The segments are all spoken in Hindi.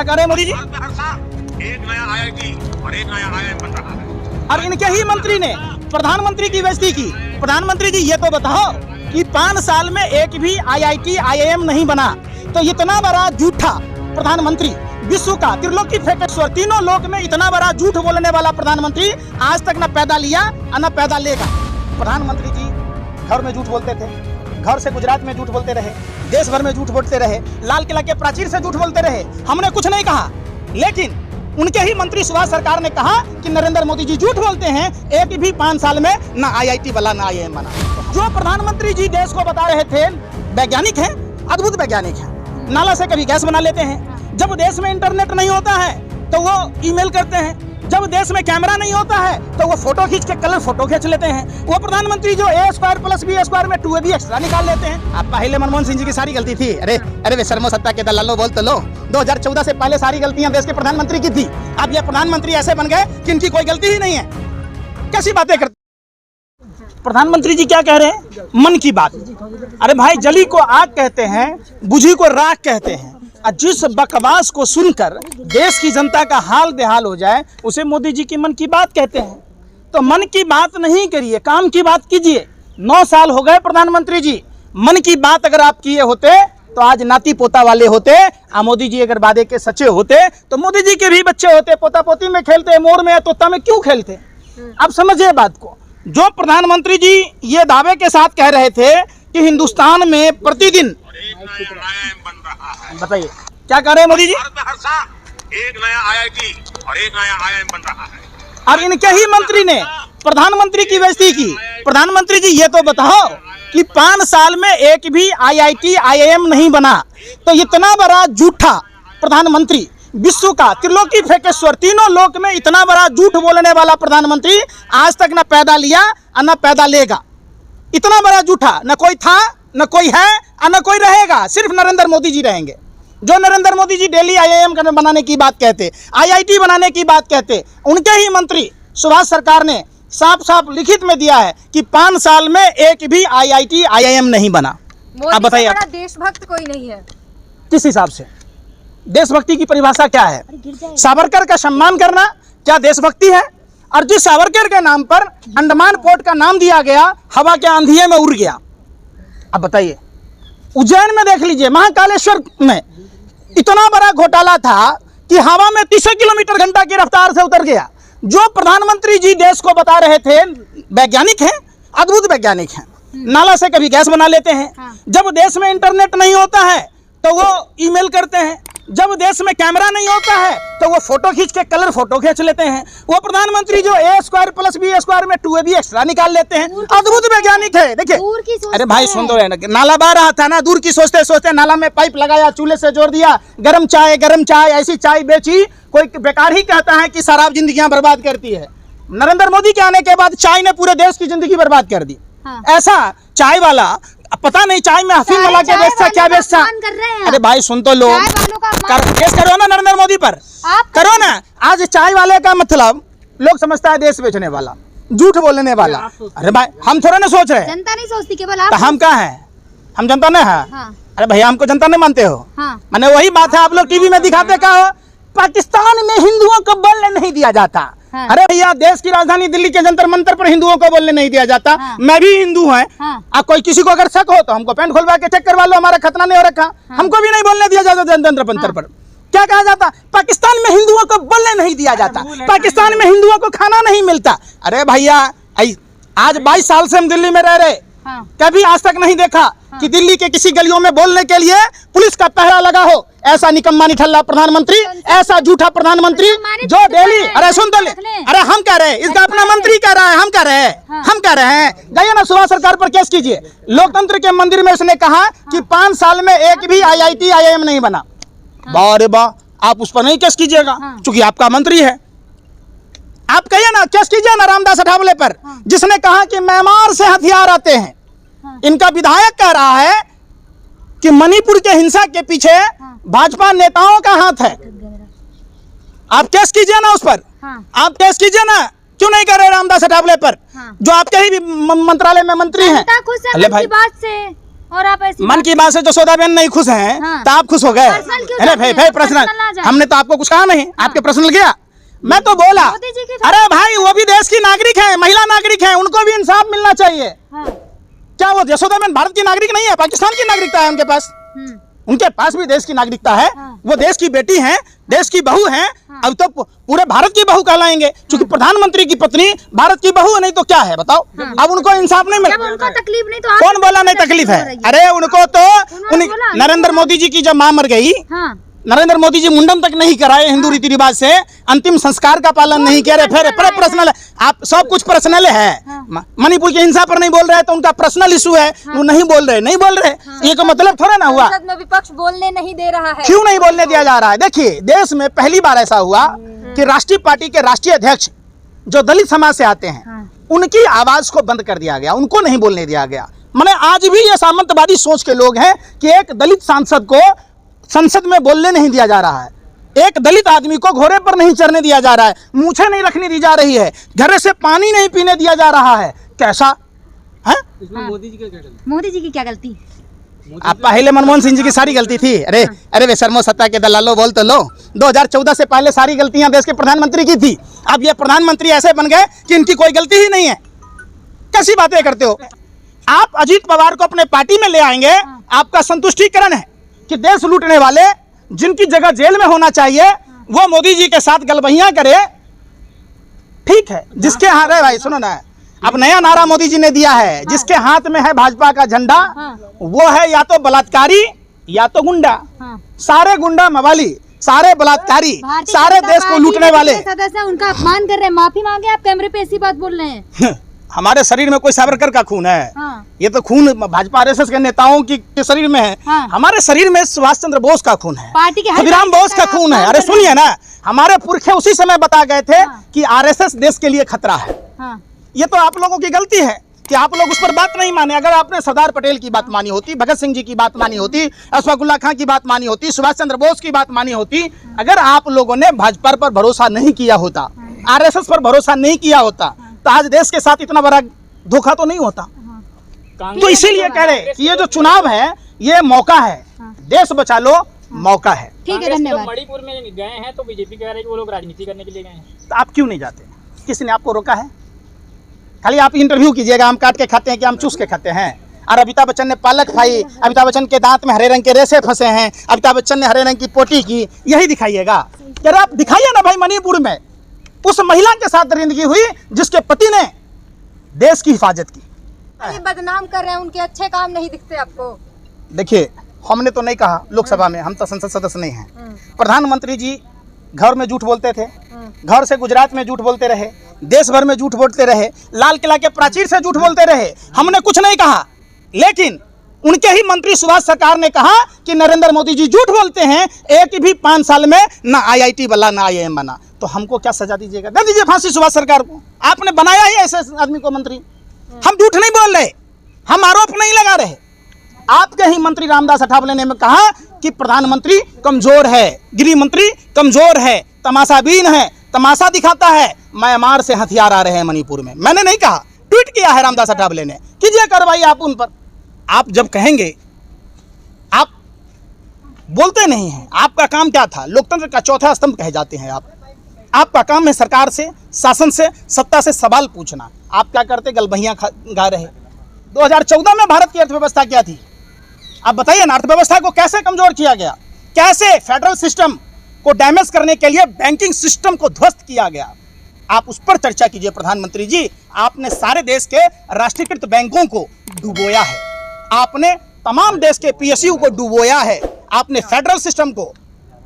क्या कर रहे हैं मोदी जी? एक नया आईआईटी और एक नया आईआईएम बन रहा है और इनके ही मंत्री ने प्रधानमंत्री की बेइज्जती की। प्रधानमंत्री जी ये तो बताओ कि 5 साल में एक भी आईआईटी आईआईएम नहीं बना, तो इतना बड़ा झूठा प्रधानमंत्री, विश्व का त्रिलोकी फेंकेश्वर, तीनों लोक में इतना बड़ा झूठ बोलने वाला प्रधानमंत्री आज तक न पैदा लिया और न पैदा लेगा। प्रधानमंत्री जी घर में झूठ बोलते थे, घर से गुजरात में झूठ बोलते रहे, देश भर में झूठ बोलते रहे, लाल किला के प्राचीर से झूठ बोलते रहे, हमने कुछ नहीं कहा। लेकिन उनके ही मंत्री सुभाष सरकार ने कहा कि नरेंद्र मोदी जी झूठ बोलते हैं, एक भी 5 साल में ना आईआईटी बना ना आईआईएम बना। जो प्रधानमंत्री जी देश को बता रहे थे, वैज्ञानिक हैं, अद्भुत वैज्ञानिक हैं, नाला से कभी गैस बना लेते हैं, जब देश में इंटरनेट नहीं होता है तो वो ईमेल करते हैं, जब देश में कैमरा नहीं होता है तो वो फोटो खींच के कलर फोटो खींच लेते हैं। वो प्रधानमंत्री जो a² + b² में 2ab एक्स्ट्रा निकाल लेते हैं। अब पहले मनमोहन सिंह जी की सारी गलती थी, अरे वे शर्मो सत्ता के दलालो बोल तो लो, 2014 से पहले सारी गलतियां देश के प्रधानमंत्री की थी। अब ये प्रधानमंत्री ऐसे बन गए कि इनकी कोई गलती ही नहीं है, कैसी बातें करते। प्रधानमंत्री जी क्या कह रहे हैं? मन की बात। अरे भाई, जली को आग कहते हैं, बुझी को राख कहते हैं। जिस बकवास को सुनकर देश की जनता का हाल बेहाल हो जाए उसे मोदी जी की मन की बात कहते हैं। तो मन की बात नहीं करिए, काम की बात कीजिए। 9 साल हो गए प्रधानमंत्री जी, मन की बात अगर आप किए होते तो आज नाती पोता वाले होते। मोदी जी अगर वादे के सच्चे होते तो मोदी जी के भी बच्चे होते, पोता पोती में खेलते, मोर में या तोता में क्यों खेलते। अब समझिए बात को। जो प्रधानमंत्री जी ये दावे के साथ कह रहे थे कि हिंदुस्तान में प्रतिदिन, बताइए क्या कर रहे हैं मोदी जी? एक नया आईआईटी और एक नया आईआईएम बन रहा है और इनके ही मंत्री ने प्रधानमंत्री की बेइज्जती की। प्रधानमंत्री जी ये तो बताओ कि 5 साल में एक भी आईआईटी आईआईएम नहीं बना, तो इतना बड़ा झूठा प्रधानमंत्री, विश्व का त्रिलोकी फेंकेश्वर, तीनों लोक में इतना बड़ा झूठ बोलने वाला प्रधानमंत्री आज तक न पैदा लिया और न पैदा लेगा। इतना बड़ा झूठा न कोई था, न कोई है और न कोई रहेगा, सिर्फ नरेंद्र मोदी जी रहेंगे। जो नरेंद्र मोदी जी डेली आईआईएम बनाने की बात कहते, आईआईटी बनाने की बात कहते, उनके ही मंत्री सुभाष सरकार ने साफ साफ लिखित में दिया है कि 5 साल में एक भी आईआईटी आईआईएम नहीं बना। आप बताइए, बड़ा देशभक्त कोई नहीं है। किस हिसाब से? देशभक्ति की परिभाषा क्या है? सावरकर का सम्मान करना क्या देशभक्ति है? और जिस सावरकर के नाम पर अंडमान पोर्ट का नाम दिया गया, हवा के आंधिये में उड़ गया। अब बताइए, उज्जैन में देख लीजिए, महाकालेश्वर में इतना बड़ा घोटाला था कि हवा में 30 किलोमीटर घंटा की रफ्तार से उतर गया। जो प्रधानमंत्री जी देश को बता रहे थे, वैज्ञानिक हैं, अद्भुत वैज्ञानिक हैं, नाला से कभी गैस बना लेते हैं, जब देश में इंटरनेट नहीं होता है तो वो ईमेल करते हैं, जब देश में कैमरा नहीं होता है तो वो फोटो खींच के कलर फोटो खींच लेते हैं। वो प्रधानमंत्री जो a² + b² में 2ab एक्स्ट्रा निकाल लेते हैं, अद्भुत वैज्ञानिक है। देखिए, अरे भाई सुन दो, नाला बह रहा था ना, दूर की सोचते सोचते नाला में पाइप लगाया, चूल्हे से जोड़ दिया, गरम चाय, ऐसी चाय बेची। कोई बेकार ही कहता है कि शराब जिंदगियां बर्बाद करती है। नरेंद्र मोदी के आने के बाद चाय ने पूरे देश की जिंदगी बर्बाद कर दी। ऐसा चाय वाला, पता नहीं चाय में अफीम मिला के बेचता, क्या बेचता। अरे भाई सुन तो लो, केस करो ना नरेंद्र मोदी पर, करो ना। आज चाय वाले का मतलब लोग समझता है देश बेचने वाला, झूठ बोलने वाला। अरे भाई हम थोड़ा ना सोच रहे, जनता नहीं सोचती, केवल आप। हम क्या है? हम जनता नहीं है। अरे भैया, हमको जनता नहीं मानते हो? मैंने वही बात है, आप लोग टीवी में दिखाते क्या हो, पाकिस्तान में हिंदुओं को बोलने नहीं दिया जाता। अरे भैया, देश की राजधानी दिल्ली के जंतर मंतर पर हिंदुओं को बोलने नहीं दिया जाता। मैं भी हिंदू है। आप कोई किसी को अगर शक हो तो हमको पैंट खोलवा के चेक करवा लो, हमारा खतना नहीं हो रखा। हमको भी नहीं बोलने दिया जाता जंतर मंतर पर। क्या कहा जाता? पाकिस्तान में हिंदुओं को बोलने नहीं दिया जाता, पाकिस्तान में हिंदुओं को खाना नहीं मिलता। अरे भैया, आज 22 साल से हम दिल्ली में रह रहे, कभी आज तक नहीं देखा कि दिल्ली के किसी गलियों में बोलने के लिए पुलिस का पहरा लगा हो। ऐसा निकम्मा निठल्ला प्रधानमंत्री, ऐसा झूठा प्रधानमंत्री जो डेली, अरे सुन तो ले, अरे हम कह रहे हैं, इसका अपना मंत्री कह रहा है, हम कह रहे हैं, जाइए ना सुभाष सरकार पर केस कीजिए। लोकतंत्र के मंदिर में उसने कहा कि 5 साल में एक भी आईआईटी आईआईएम नहीं बना। वाह, आप उस पर नहीं केस कीजिएगा क्योंकि आपका मंत्री है। आप कहिए ना, केस कीजिए ना रामदास अठावले पर, जिसने कहा कि म्यांमार से हथियार आते हैं। इनका विधायक कह रहा है कि मणिपुर के हिंसा के पीछे भाजपा नेताओं का हाथ है। आप केस कीजिए ना उस पर, आप केस कीजिए ना। क्यों नहीं कर रहे रामदास अठावले पर, जो आपके ही मंत्रालय में मंत्री हैं? अरे भाई, बात से और आप ऐसी मन की बात से जसोदाबेन नहीं खुश हैं, हाँ। तो आप खुश हो गए? पर्सनल क्यों अरे जाते भाई हैं? भाई पर्सनल ना पर्सनल, जाए। हमने तो आपको कुछ कहा नहीं, आपके पर्सनल गया। मैं तो बोला, मोदी जी की अरे भाई वो भी देश की नागरिक है, महिला नागरिक है, उनको भी इंसाफ मिलना चाहिए। हाँ। क्या वो जसोदाबेन भारत की नागरिक नहीं है? पाकिस्तान की नागरिकता है उनके पास। उनके पास भी देश की नागरिकता है। हाँ। वो देश की बेटी हैं, देश की बहू हैं। अब तो पूरे भारत की बहू कहलाएंगे, क्योंकि प्रधानमंत्री की पत्नी भारत की बहू है, नहीं तो क्या है बताओ? अब उनको इंसाफ नहीं जब मिला। उनको तकलीफ नहीं तो आप कौन बोला नहीं तकलीफ है? अरे उनको तो उन्होंने बोला, नरेंद्र मोदी जी की जब मां मर गई, हाँ नरेंद्र मोदी जी मुंडन तक नहीं कराए हिंदू रीति रिवाज से, अंतिम संस्कार का पालन नहीं किया। फिर पर्सनल है, आप सब कुछ पर्सनल है। मणिपुर की हिंसा पर नहीं बोल रहे तो उनका पर्सनल इशू है, वो नहीं बोल रहे। ये को मतलब थोड़ा ना हुआ। संसद में विपक्ष बोलने नहीं दे रहा है। क्यों नहीं बोलने दिया जा रहा है? देखिए, देश में पहली बार ऐसा हुआ कि राष्ट्रीय पार्टी के राष्ट्रीय अध्यक्ष जो दलित समाज से आते हैं, उनकी आवाज को बंद कर दिया गया, उनको नहीं बोलने दिया गया। माने आज भी ये सामंतवादी सोच के लोग हैं कि एक दलित सांसद को संसद में बोलने नहीं दिया जा रहा है, एक दलित आदमी को घोड़े पर नहीं चढ़ने दिया जा रहा है, मूछें नहीं रखने दी जा रही है, घर से पानी नहीं पीने दिया जा रहा है। कैसा है? इसमें मोदी जी की क्या गलती? मोदी जी की क्या गलती? आप पहले मनमोहन सिंह जी की सारी गलती थी। अरे वे शर्मो सत्ता के दलालो बोल तो लो, 2014 से पहले सारी गलतियां देश के प्रधानमंत्री की थी। अब ये प्रधानमंत्री ऐसे बन गए कि इनकी कोई गलती ही नहीं है। कैसी बातें करते हो आप? अजीत पवार को अपने पार्टी में ले आएंगे, आपका संतुष्टिकरण है कि देश लूटने वाले जिनकी जगह जेल में होना चाहिए वो मोदी जी के साथ गलबहियां करे। ठीक है, जिसके हाथ है, भाई सुनो ना, अब नया नारा मोदी जी ने दिया है, जिसके हाथ में है भाजपा का झंडा वो है या तो बलात्कारी या तो गुंडा। सारे गुंडा मवाली, सारे बलात्कारी, सारे देश को लूटने वाले सदस्य उनका अपमान कर रहे हैं। माफी मांगे आप, कैमरे पे ऐसी बात बोल रहे हैं। हमारे शरीर में कोई सावरकर का खून है? हाँ। ये तो खून भाजपा आरएसएस के नेताओं के शरीर में है। हाँ। हमारे शरीर में सुभाष चंद्र बोस का खून है, पार्टी के हर खुदीराम बोस का खून है। अरे सुनिए ना, हमारे पुरखे उसी समय बता गए थे कि आरएसएस देश के लिए खतरा है। ये तो आप लोगों की गलती है कि आप लोग उस पर बात नहीं माने। अगर आपने सरदार पटेल की बात मानी होती, भगत सिंह जी की बात मानी होती, अशफाकुल्ला खां की बात मानी होती, सुभाष चंद्र बोस की बात मानी होती, अगर आप लोगों ने भाजपा पर भरोसा नहीं किया होता, आरएसएस पर भरोसा नहीं किया होता, तो आज देश के साथ इतना बड़ा धोखा तो नहीं होता। तो इसीलिए कह रहे कि ये जो चुनाव है ये मौका है, देश बचा लो मौका है। ठीक है, धन्यवाद। मणिपुर में गए हैं तो बीजेपी कह रही है कि वो लोग राजनीति करने के लिए गए हैं। तो आप क्यों नहीं जाते? किसने आपको रोका है? खाली आप इंटरव्यू कीजिएगा, हम काट के खाते हैं कि हम चूस के खाते हैं। और अमिताभ बच्चन ने पालक खाई, अमिताभ बच्चन के दांत में हरे रंग के रेशे फंसे हैं, अमिताभ बच्चन ने हरे रंग की पोटी की, यही दिखाइएगा? क्या आप दिखाइए ना भाई, मणिपुर में उस महिला के साथ दरिंदगी हुई जिसके पति ने देश की हिफाजत की। बदनाम कर रहे हैं, उनके अच्छे काम नहीं दिखते आपको? देखिए, हमने तो नहीं कहा लोकसभा में, हम तो संसद सदस्य नहीं हैं। प्रधानमंत्री जी घर में झूठ बोलते थे, घर से गुजरात में झूठ बोलते रहे, देश भर में झूठ बोलते रहे, लाल किला के प्राचीर से झूठ बोलते रहे। हमने कुछ नहीं कहा, लेकिन उनके ही मंत्री सुभाष सरकार ने कहा कि नरेंद्र मोदी जी झूठ बोलते हैं, एक भी 5 साल में ना IIT बना ना IIM बना। तो हमको क्या सजा दीजिएगा? दे दीजिए फांसी सुभाष सरकार को। आपने बनाया ही ऐसे आदमी को मंत्री। हम झूठ नहीं बोल रहे, हम आरोप नहीं लगा रहे। आपके ही मंत्री रामदास अठावले ने कहा कि प्रधानमंत्री कमजोर है, गृह मंत्री कमजोर है, तमाशाबीन है, तमाशा दिखाता है, म्यांमार से हथियार आ रहे हैं मणिपुर में। मैंने नहीं कहा, ट्वीट किया है रामदास अठावले ने। कीजिए कार्रवाई आप उन पर। आप जब कहेंगे, आप बोलते नहीं हैं। आपका काम क्या था? लोकतंत्र का चौथा स्तंभ कहे जाते हैं आप। आपका काम है सरकार से, शासन से, सत्ता से सवाल पूछना। आप क्या करते? गलबहियां गा रहे। 2014 में भारत की अर्थव्यवस्था क्या थी? आप बताइए ना, अर्थव्यवस्था को कैसे कमजोर किया गया, कैसे फेडरल सिस्टम को डैमेज करने के लिए बैंकिंग सिस्टम को ध्वस्त किया गया। आप उस पर चर्चा कीजिए प्रधानमंत्री जी। आपने सारे देश के राष्ट्रीयकृत बैंकों को डुबोया है, आपने तमाम देश के PSU को डुबोया है, आपने फेडरल सिस्टम को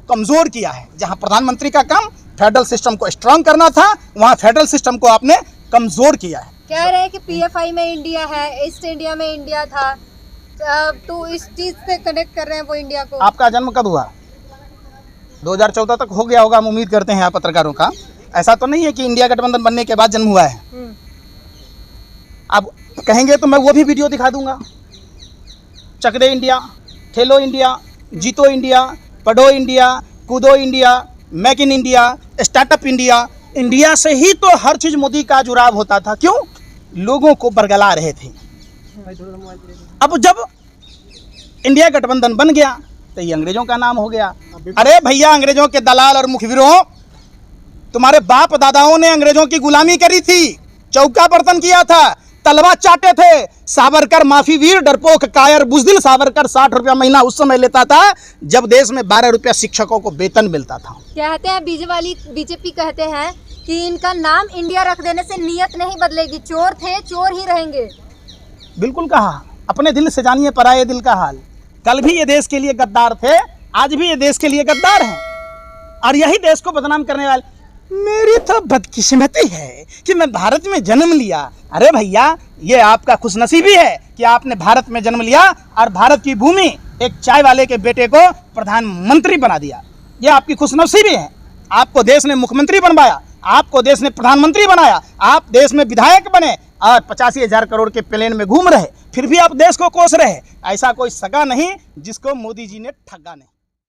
कमजोर किया है। जहां प्रधानमंत्री का काम फेडरल सिस्टम को स्ट्रांग करना था, वहां फेडरल सिस्टम को आपने कमजोर किया है। कह रहे हैं कि PFI में इंडिया है, ईस्ट इंडिया में इंडिया था, तो इस चीज से कनेक्ट कर रहे हैं वो इंडिया को। आपका जन्म कब हुआ? 2014 तक हो गया होगा, हम उम्मीद करते हैं आप पत्रकारों का। ऐसा तो नहीं है कि इंडिया गठबंधन बनने के बाद जन्म हुआ है। अब कहेंगे तो मैं वो भी वीडियो दिखा दूंगा। चक दे इंडिया, खेलो इंडिया, जीतो इंडिया, पढ़ो इंडिया, कूदो India, make in India, startup India. India से ही तो हर चीज मोदी का जुड़ाव होता था। क्यों? लोगों को बरगला रहे थे। अब जब इंडिया गठबंधन बन गया तो ये अंग्रेजों का नाम हो गया। अरे भैया, अंग्रेजों के दलाल और मुखबिरों, तुम्हारे बाप दादाओं ने अंग्रेजों की गुलामी करी थी, चौका बर्तन किया था, तलवा चाटे थे। सावरकर माफी वीर, डरपोक, कायर, बुजदिल सावरकर 60 रुपया महीना उस समय लेता था जब देश में 12 रुपया शिक्षकों को वेतन मिलता था। कहते हैं बीजेपी कहते हैं कि इनका नाम इंडिया रख देने से नीयत नहीं बदलेगी, चोर थे चोर ही रहेंगे। बिल्कुल कहा, अपने दिल से जानिए पराये दिल का हाल। कल भी ये देश के लिए गद्दार थे, आज भी ये देश के लिए गद्दार हैं, और यही देश को बदनाम करने वाले। मेरी तो बदकिस्मती है कि मैं भारत में जन्म लिया। अरे भैया, ये आपका खुशनसीबी है कि आपने भारत में जन्म लिया और भारत की भूमि एक चाय वाले के बेटे को प्रधानमंत्री बना दिया। ये आपकी खुशनसीबी है। आपको देश ने मुख्यमंत्री बनवाया, आपको देश ने प्रधानमंत्री बनाया, आप देश में विधायक बने और 85,000 करोड़ के प्लेन में घूम रहे, फिर भी आप देश को कोस रहे। ऐसा कोई सगा नहीं जिसको मोदी जी ने ठगा नहीं।